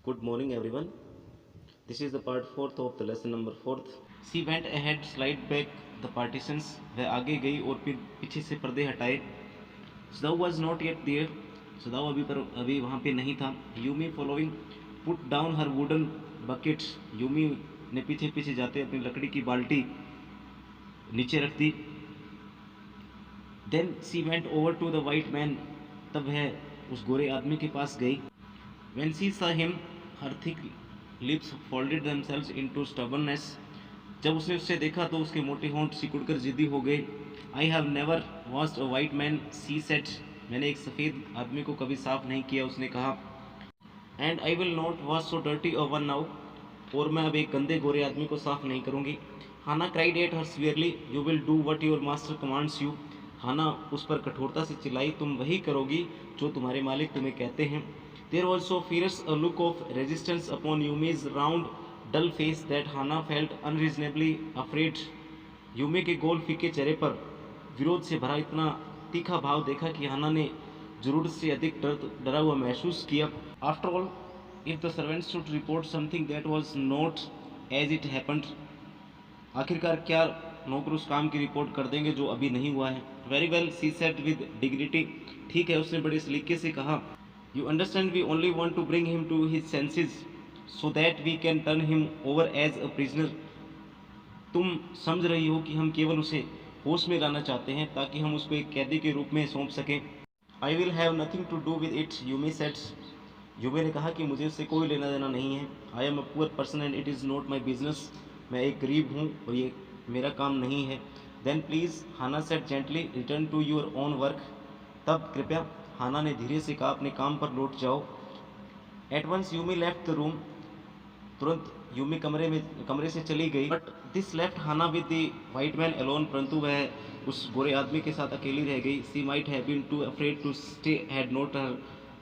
Good morning, everyone. This is the part fourth of the lesson number fourth. She went ahead, slide back the partitions. वह आगे गई और फिर पीछे से पर्दे हटाए. Sadao was not yet there. Sadao अभी वहाँ पे नहीं था. Yumi following put down her wooden bucket. Yumi ने पीछे पीछे जाते अपनी लकड़ी की बाल्टी नीचे रख दी. Then she went over to the white man. तब वह उस गोरे आदमी के पास गई. When she saw him, her thick lips folded themselves into stubbornness. जब उसने उससे देखा तो उसके मोटे होंठ सिकुड़कर जिद्दी हो गए. I have never washed a white man, she said. मैंने एक सफ़ेद आदमी को कभी साफ नहीं किया, उसने कहा. And I will not wash so dirty a one now. और मैं अब एक गंदे गोरे आदमी को साफ नहीं करूँगी. Hannah cried at her severely. You will do what your master commands you. हाना उस पर कठोरता से चिल्लाई, तुम वही करोगी जो तुम्हारे मालिक तुम्हें कहते हैं. There was so fierce a look of resistance upon Yumi's round, dull face that Hannah felt unreasonably afraid. Yumi के गोल फीके चेहरे पर विरोध से भरा इतना तीखा भाव देखा कि हाना ने जरूरत से अधिक डरा हुआ महसूस किया. After all, if the servants should report something that was not as it happened, आखिरकार क्या नौकर उस काम की रिपोर्ट कर देंगे जो अभी नहीं हुआ है. Very well, she said with dignity. ठीक है, उसने बड़े सलीके से कहा. You understand, we only want to bring him to his senses so that we can turn him over as a prisoner. तुम समझ रही हो कि हम केवल उसे होश में लाना चाहते हैं ताकि हम उसको एक कैदी के रूप में सौंप सकें. I will have nothing to do with it, Yumi said. Yumi ने कहा कि मुझे उससे कोई लेना देना नहीं है. I am a poor person and it is not my business. मैं एक गरीब हूँ और ये मेरा काम नहीं है. Then please, Hannah said gently, return to your own work. तब कृपया, हाना ने धीरे से कहा, अपने काम पर लौट जाओ. At once Yumi left the room. तुरंत यूमी कमरे से चली गई. But this left Hana with the white man alone. परंतु वह उस गोरे आदमी के साथ अकेली रह गई. She might have been too afraid to stay, had not her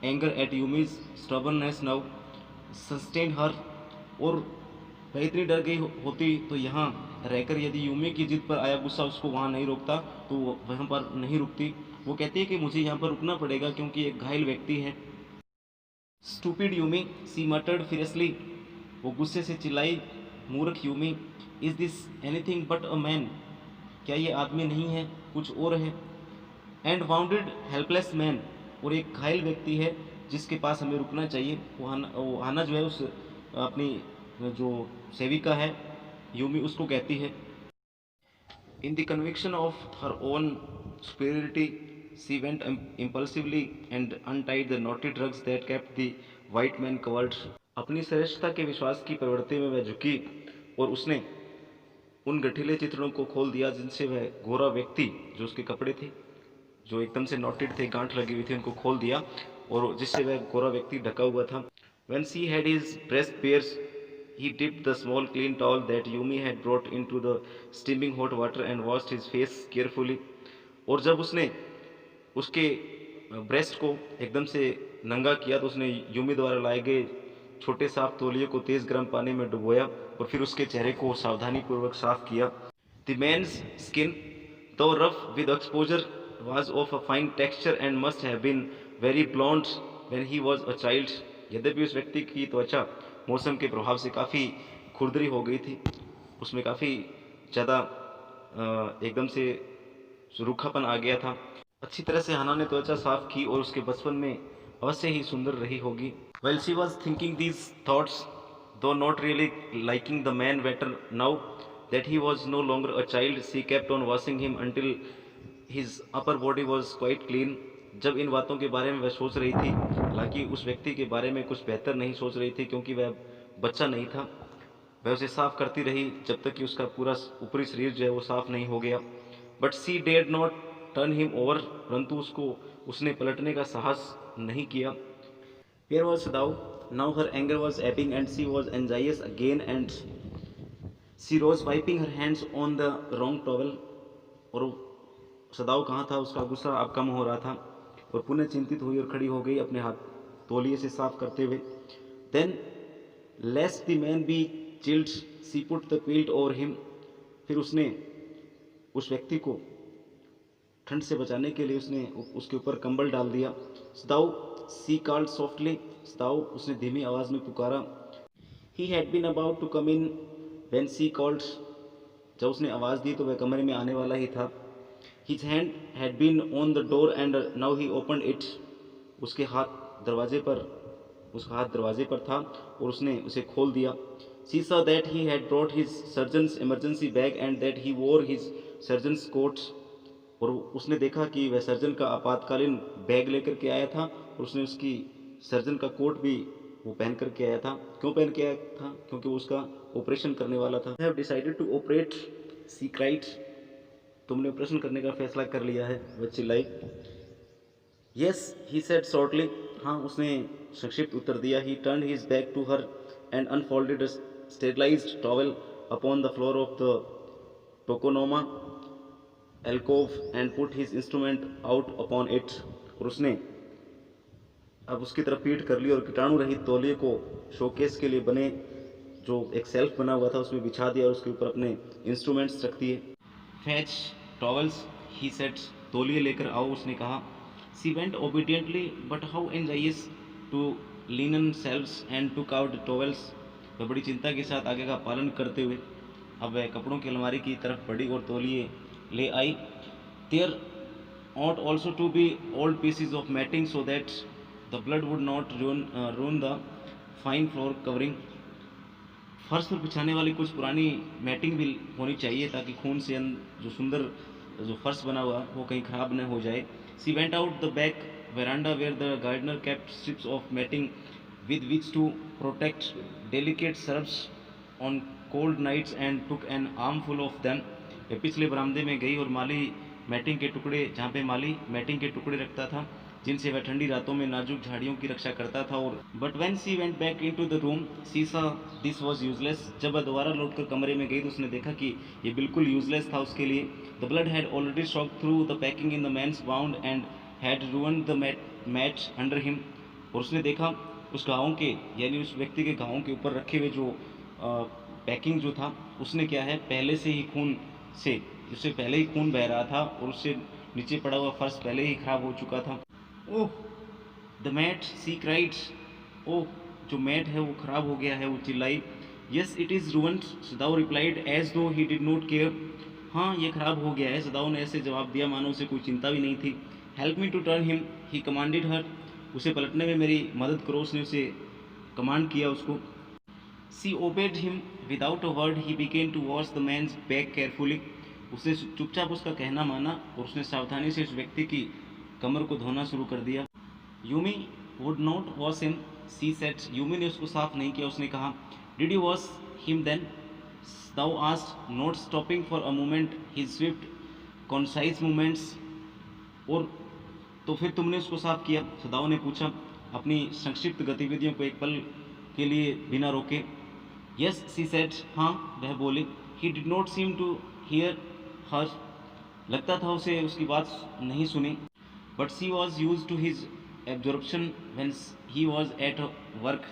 anger at Yumi's stubbornness now sustain her. और वह इतनी डर गई होती तो यहाँ रहकर यदि यूमी की जिद पर आया गुस्सा उसको वहाँ नहीं रोकता तो वहाँ पर नहीं रुकती. वो कहती है कि मुझे यहाँ पर रुकना पड़ेगा क्योंकि एक घायल व्यक्ति है. स्टूपिड यूमी, सी मटर्ड फियरसली. वो गुस्से से चिल्लाई, मूर्ख Yumi. Is this anything but a man. क्या ये आदमी नहीं है, कुछ और है. And bounded helpless man. और एक घायल व्यक्ति है जिसके पास हमें रुकना चाहिए. वो हाना जो है उस अपनी जो सेविका है यूमी उसको कहती है. In the conviction of her own superiority, she went impulsively and untied the knotty drugs that kept the white man covered. अपनी श्रेष्ठता के विश्वास की प्रवृत्ति में वह झुकी और उसने उन गठीले चित्रों को खोल दिया जिनसे वह गोरा व्यक्ति, जो उसके कपड़े थे जो एकदम से नॉटेड थे, गांठ लगी हुई थी, उनको खोल दिया और जिससे वह गोरा व्यक्ति ढका हुआ था. When she had his breast bare, he dipped the small clean towel that Yumi had brought into the steaming hot water and washed his face carefully. और जब उसने उसके ब्रेस्ट को एकदम से नंगा किया तो उसने यूमी द्वारा लाए गए छोटे साफ तौलिए को तेज गर्म पानी में डुबोया और फिर उसके चेहरे को सावधानी पूर्वक साफ किया. द मैन्स स्किन, दो rough with exposure, was of a fine texture and must have been very blonde when he was a child. यद्यपि उस व्यक्ति की त्वचा मौसम के प्रभाव से काफ़ी खुरदरी हो गई थी, उसमें काफ़ी ज़्यादा एकदम से रूखापन आ गया था. अच्छी तरह से हाना ने त्वचा साफ की और उसके बचपन में अवश्य ही सुंदर रही होगी. While she was thinking these thoughts, though not really liking the man better now that he was no longer a child, she kept on washing him until his upper body was quite clean. जब इन बातों के बारे में वह सोच रही थी, हालांकि उस व्यक्ति के बारे में कुछ बेहतर नहीं सोच रही थी क्योंकि वह बच्चा नहीं था, वह उसे साफ करती रही जब तक कि उसका पूरा ऊपरी शरीर जो है वो साफ नहीं हो गया. But she did not turn him over. परंतु उसने पलटने का साहस नहीं किया. Where was Sadao? Now her anger was ebbing and she was anxious again and she rose wiping her hands on the wrong towel. और सदाओ कहाँ था, उसका गुस्सा अब कम हो रहा था और पुनः चिंतित हुई और खड़ी हो गई अपने हाथ तौलिए से साफ करते हुए. Then lest the man be chilled, she put the quilt over him. फिर उसने उस व्यक्ति को ठंड से बचाने के लिए उसने उसके ऊपर कंबल डाल दिया. सदाओ सी कॉल्ड सॉफ्टली, सदाओ उसने धीमी आवाज़ में पुकारा। He had been about to come in when she called, जब उसने आवाज़ दी तो वह कमरे में आने वाला ही था। His hand had been on the door and now he open it, उसके हाथ दरवाजे पर उसका हाथ दरवाजे पर था और उसने उसे खोल दिया। She saw that he had brought his surgeon's emergency bag and that he wore his surgeon's coat, और उसने देखा कि वह सर्जन का आपातकालीन बैग लेकर के आया था और उसने उसकी सर्जन का कोट भी वो पहन कर के आया था। क्यों पहन के आया था? क्योंकि वो उसका ऑपरेशन करने वाला था। Have decided to operate, she cried, तुमने ऑपरेशन करने का फैसला कर लिया है, वह चिल्लाई। यस ही सेड शॉर्टली, हाँ उसने संक्षिप्त उत्तर दिया। He turn his back to her and unfolded sterilised towel upon the floor of the tokonoma alcove and put his instrument out upon it, और उसने अब उसकी तरफ पीठ कर ली और कीटाणु रहित तौलिए को शोकेस के लिए बने जो एक सेल्फ बना हुआ था उसमें बिछा दिया और उसके ऊपर अपने इंस्ट्रूमेंट्स रख दिए। फैच टॉवल्स, ही सेड, तौलिए लेकर आओ, उसने कहा। She went obediently but how anxious to linen shelves and took out towels, वह बड़ी चिंता के साथ आगे का पालन करते हुए अब वह कपड़ों की अलमारी की तरफ बढ़ी और तौलिए ले आई। There ought also to be old pieces of matting so that the blood would not ruin the fine floor covering, फर्श पर बिछाने वाली कुछ पुरानी मैटिंग भी होनी चाहिए ताकि खून से जो सुंदर जो फर्श बना हुआ वो कहीं खराब न हो जाए। She went out the back veranda where the gardener kept strips of matting with which to protect delicate serves on cold nights and took an armful of them, वे पिछले बरामदे में गई और माली मैटिंग के टुकड़े, जहाँ पे माली मैटिंग के टुकड़े रखता था जिनसे वह ठंडी रातों में नाजुक झाड़ियों की रक्षा करता था। और but when she went back into the room she saw this was useless, जब वह दोबारा लौटकर कमरे में गई तो उसने देखा कि ये बिल्कुल यूजलेस था उसके लिए। The blood had already struck through the packing in the man's bound and had ruined the mat under him, और उसने देखा उस घावों के यानी उस व्यक्ति के घावों के ऊपर रखे हुए जो पैकिंग जो था उसने क्या है पहले से ही खून से, उससे पहले ही खून बह रहा था और उससे नीचे पड़ा हुआ फर्श पहले ही खराब हो चुका था। Oh the mat, she cried, oh जो मैट है वो खराब हो गया है, वो चिल्लाई। Yes it is ruined, Sadao replied as though he did not care, हाँ ये खराब हो गया है, सदाओ ने ऐसे जवाब दिया मानो उसे कोई चिंता भी नहीं थी। Help me to turn him, he commanded her, उसे पलटने में मेरी मदद करो, उसने उसे कमांड किया उसको। She obeyed him without a word, he began to wash the man's back carefully, उसने चुपचाप उसका कहना माना और उसने सावधानी से उस व्यक्ति की कमर को धोना शुरू कर दिया। Yumi would not wash him, she said, Yumi ने उसको साफ नहीं किया, उसने कहा। Did you wash him then, Sadao asked, not stopping for a moment his swift concise movements, और तो फिर तुमने उसको साफ किया, सदाओ ने पूछा अपनी संक्षिप्त गतिविधियों को एक पल के लिए बिना रोके। यस सी सेड, हाँ वह बोली। He did not seem to hear her, लगता था उसे उसकी बात नहीं सुनी। But she was used to his absorption when he was at work,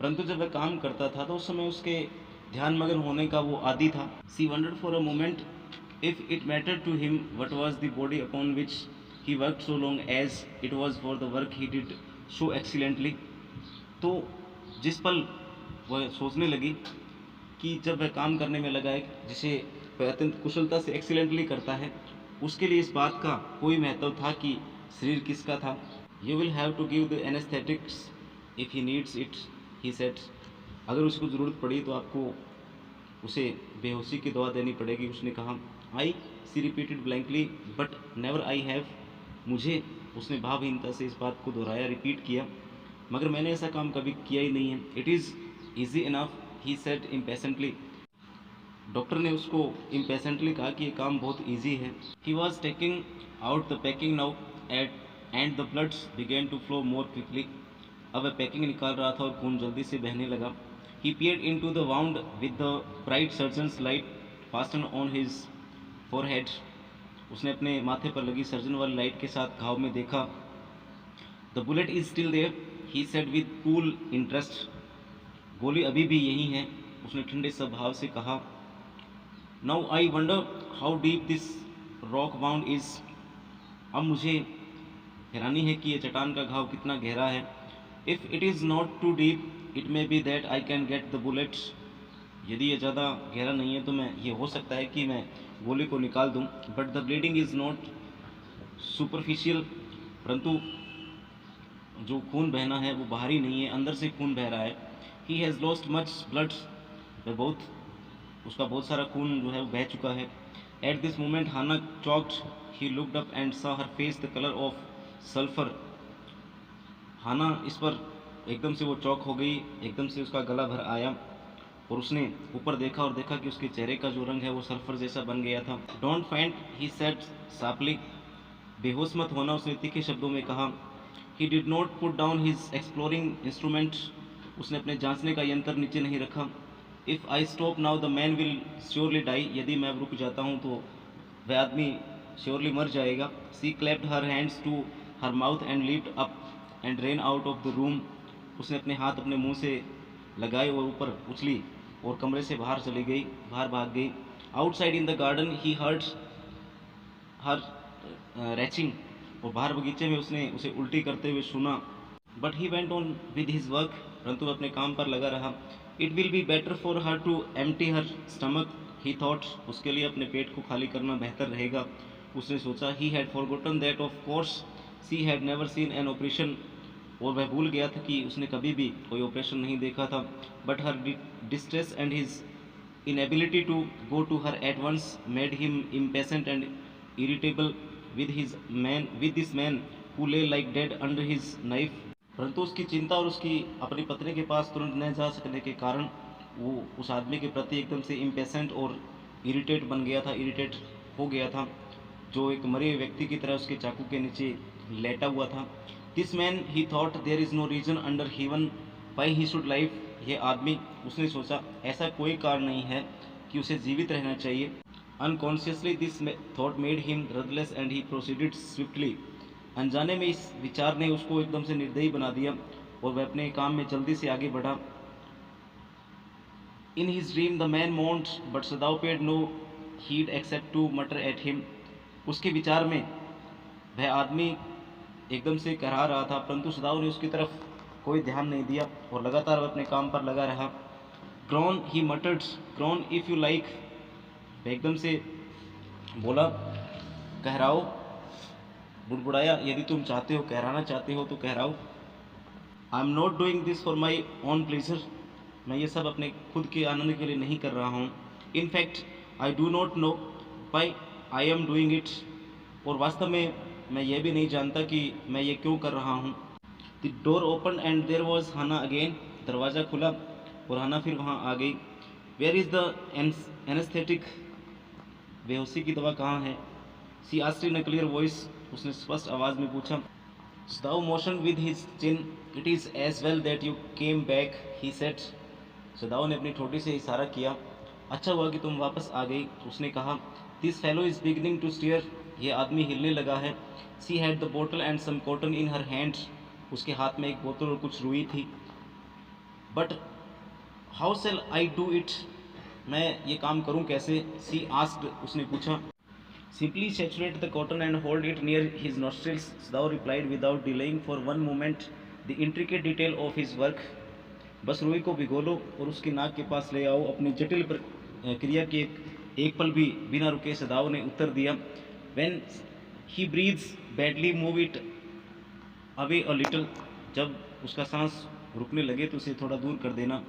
परंतु जब वह काम करता था तो उस समय उसके ध्यान मग्न होने का वो आदि था। She wondered for a moment if it matter to him what was the body upon which he work so long as it was for the work he did so excellently, तो जिस पल वह सोचने लगी कि जब वह काम करने में लगा है जिसे वह अत्यंत कुशलता से एक्सीलेंटली करता है, उसके लिए इस बात का कोई महत्व था कि शरीर किसका था। You will have to give the anaesthetics if he needs it, he said, अगर उसको ज़रूरत पड़ी तो आपको उसे बेहोशी की दवा देनी पड़ेगी, उसने कहा। I, she repeated blankly, but never I have, मुझे, उसने भावहीनता से इस बात को दोहराया, रिपीट किया, मगर मैंने ऐसा काम कभी किया ही नहीं है। It is easy enough, he said impatiently, doctor ने उसको इम्पेशेंटली कहा कि ये काम बहुत ईजी है। He was taking out the packing now and the bloods began to flow more quickly, अब वह पैकिंग निकाल रहा था और खून जल्दी से बहने लगा। He peered into the wound with the bright surgeon's light fasten on his forehead, उसने अपने माथे पर लगी सर्जन वाली लाइट के साथ घाव में देखा। The bullet is still there, he said with cool interest, गोली अभी भी यही है, उसने ठंडे स्वभाव से कहा। Now I wonder how deep this rock wound is, अब मुझे हैरानी है कि ये चट्टान का घाव कितना गहरा है। If it is not too deep it may be that I can get the bullet. यदि ये ज़्यादा गहरा नहीं है तो मैं ये हो सकता है कि मैं गोली को निकाल दूं। But the bleeding is not superficial, परंतु जो खून बहना है वो बाहरी नहीं है, अंदर से खून बह रहा है। He has lost much blood, बहुत उसका बहुत सारा खून जो है वो बह चुका है। At this moment Hana choked, he looked up and saw her face the colour of sulphur. Hana इस पर एकदम से वो चौक हो गई, एकदम से उसका गला भर आया और उसने ऊपर देखा और देखा कि उसके चेहरे का जो रंग है वो सल्फर जैसा बन गया था। Don't faint, he said sharply. बेहोश मत होना, उसने तीखे शब्दों में कहा। He did not put down his exploring instrument, उसने अपने जांचने का यंत्र नीचे नहीं रखा। If I stop now the man will surely die, यदि मैं रुक जाता हूँ तो वह आदमी श्योरली मर जाएगा। She clapped her hands to her mouth and lift up and ran out of the room, उसने अपने हाथ अपने मुंह से लगाए और ऊपर उछली और कमरे से बाहर चली गई, बाहर भाग गई। Outside in the garden he heard her reaching, और बाहर बगीचे में उसने उसे उल्टी करते हुए सुना। But he went on with his work, परंतु अपने काम पर लगा रहा। It will be better for her to empty her stomach, he thought, उसके लिए अपने पेट को खाली करना बेहतर रहेगा, उसने सोचा। He had forgotten that of course she had never seen an operation, और वह भूल गया था कि उसने कभी भी कोई ऑपरेशन नहीं देखा था। But her distress and his inability to go to her at once made him impatient and irritable with this man who lay like dead under his knife। परंतु उसकी चिंता और उसकी अपनी पत्नी के पास तुरंत न जा सकने के कारण वो उस आदमी के प्रति एकदम से इम्पेशेंट और इरिटेट बन गया था, इरिटेट हो गया था, जो एक मरे हुए व्यक्ति की तरह उसके चाकू के नीचे लेटा हुआ था। This man he thought there is no reason under heaven why he should live, ये आदमी, उसने सोचा, ऐसा कोई कारण नहीं है कि उसे जीवित रहना चाहिए। Unconsciously this thought made him ruthless and he proceeded swiftly, अनजाने में इस विचार ने उसको एकदम से निर्दयी बना दिया और वह अपने काम में जल्दी से आगे बढ़ा। In his dream the man moaned but Sadao paid no heed except to mutter at him, उसके विचार में वह आदमी एकदम से कहरा रहा था, परंतु सदाव ने उसकी तरफ कोई ध्यान नहीं दिया और लगातार वह अपने काम पर लगा रहा। Grown he मटर्ड, grown if you like, वह एकदम से बोला, कहराओ, बुड़बुड़ाया, यदि तुम चाहते हो, कहराना चाहते हो तो कहराओ। I am not doing this for my own pleasure, मैं ये सब अपने खुद के आनंद के लिए नहीं कर रहा हूँ। In fact I do not know why I am doing it, और वास्तव में मैं ये भी नहीं जानता कि मैं ये क्यों कर रहा हूँ। The door open and there was Hana again, दरवाज़ा खुला और हाना फिर वहाँ आ गई। वेयर इज़ द एनेस्थेटिक, बेहोशी की दवा कहाँ है? She asked in a clear voice, उसने स्पष्ट आवाज़ में पूछा। Sadao motion with his chin, it is as well that you came back, he said. Sadao ने अपनी ठोड़ी से इशारा किया, अच्छा हुआ कि तुम वापस आ गई, उसने कहा। This fellow is beginning to stir, यह आदमी हिलने लगा है। She had the bottle and some cotton in her hand, उसके हाथ में एक बोतल और कुछ रुई थी। But how shall I do it, मैं ये काम करूं कैसे? सी आस्क्ड, उसने पूछा। Simply saturate the cotton and hold it near his nostrils, Sadao replied without delaying for one moment the intricate detail of his work, बस रुई को भिगो लो और उसकी नाक के पास ले आओ। अपनी जटिल क्रिया के एक पल भी बिना रुके सदाव ने उत्तर दिया। When he breathes badly move it away a little, जब उसका सांस रुकने लगे तो उसे थोड़ा दूर कर देना।